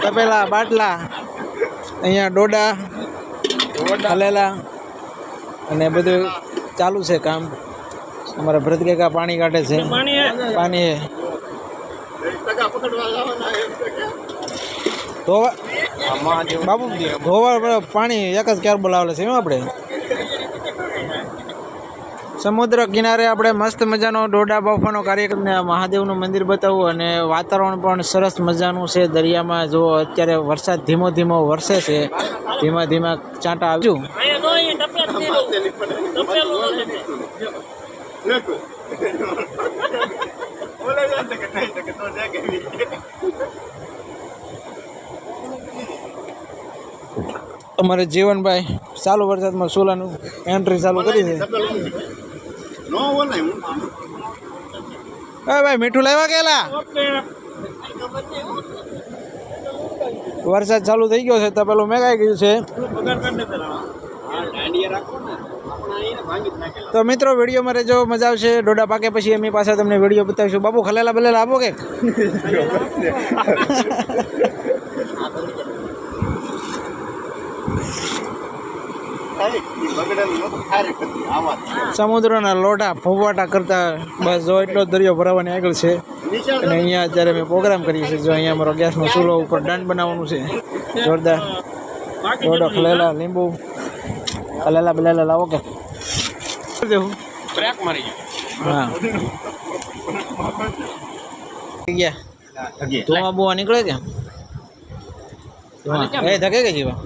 તપેલા બાટલા, અહીંયા ડોડા હલેલા અને બધું ચાલુ છે કામ. અમારા ભરત કાકા પાણી કાઢે છે. પાણી ધોવા બાપુ ધોવા પાણી એક જ ક્યાર બોલાવેલે છે. એમ આપણે સમુદ્ર કિનારે આપણે મસ્ત મજાનો ડોડા બાફાનો કાર્યક્રમ ને મહાદેવનું મંદિર બતાવવું અને વાતાવરણ પણ સરસ મજાનું છે. દરિયામાં જો અત્યારે વરસાદ ધીમો ધીમો વરસે છે. ધીમા ધીમા ચાંટા આવજો. અમારે જીવનભાઈ ચાલુ વરસાદમાં સોલાનું એન્ટ્રી ચાલુ કરી છે. ભાઈ મીઠું લાવ્યા ગયેલા વરસાદ ચાલુ થઈ ગયો છે તો પેલું મેઘાઈ ગયું છે. તો મિત્રો વિડીયોમાં રહેજો, મજા આવશે. ડોડા પાકે પછી એમની પાસે તમને વિડીયો બતાવીશું. બાપુ ખલેલા બલેલા આપો કે સમુદ્રના લોઢા ફોવાટા કરતા બસ જો એટલો દરિયો ભરાવાની આગળ છે. અને અહીંયા અત્યારે અમે પ્રોગ્રામ કરીએ છીએ. જો અહીંયા અમારો ગેસનો ચૂલો ઉપર દાંડ બનાવવાનું છે. જોરદાર ડોડો ખલેલા લીંબુ ખલેલા બલેલા લાવો કે હા ગયા ધોવા બોવા નીકળે કે એ ધકે કે જીવા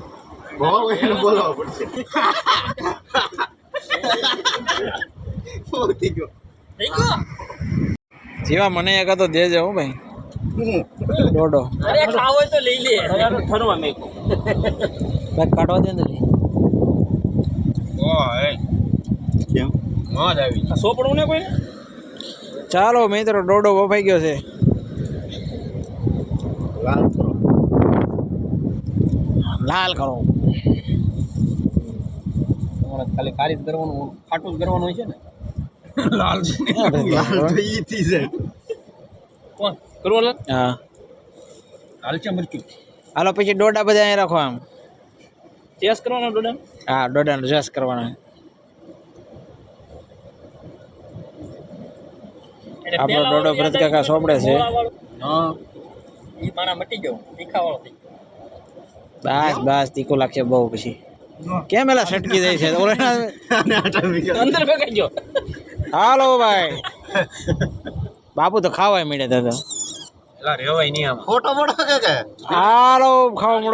જીવા મને એક તો દેજે હું ભાઈ ડોડો કાઢવા દે ને ચાલો મિત્રો ડોડો વફાઈ ગયો છે. લાલ કરો ખાલી કાળી કરવાનું ખાટું જ કરવાનું હોય છે ને લાલ હા હાલ છે મરચું. હાલો પછી ડોડા બધા અહીં રાખો. આમ ચેસ કરવાનો ડોડા. હા ડોડાનો ચેસ કરવાનો. આપણો ડોડો ભરત કાકા સોપડે છે. હા ઈ મારા મટી ગયો તીખાવાળો થઈ બસ બસ તીખું લાગશે બહુ. પછી કેમ એલા સટકી જાય છે અંદર ભેગાઈ ગયો. હાલો ભાઈ બાપુ તો ખાવાય મળે દાદા. હાલો ખાવા મળો.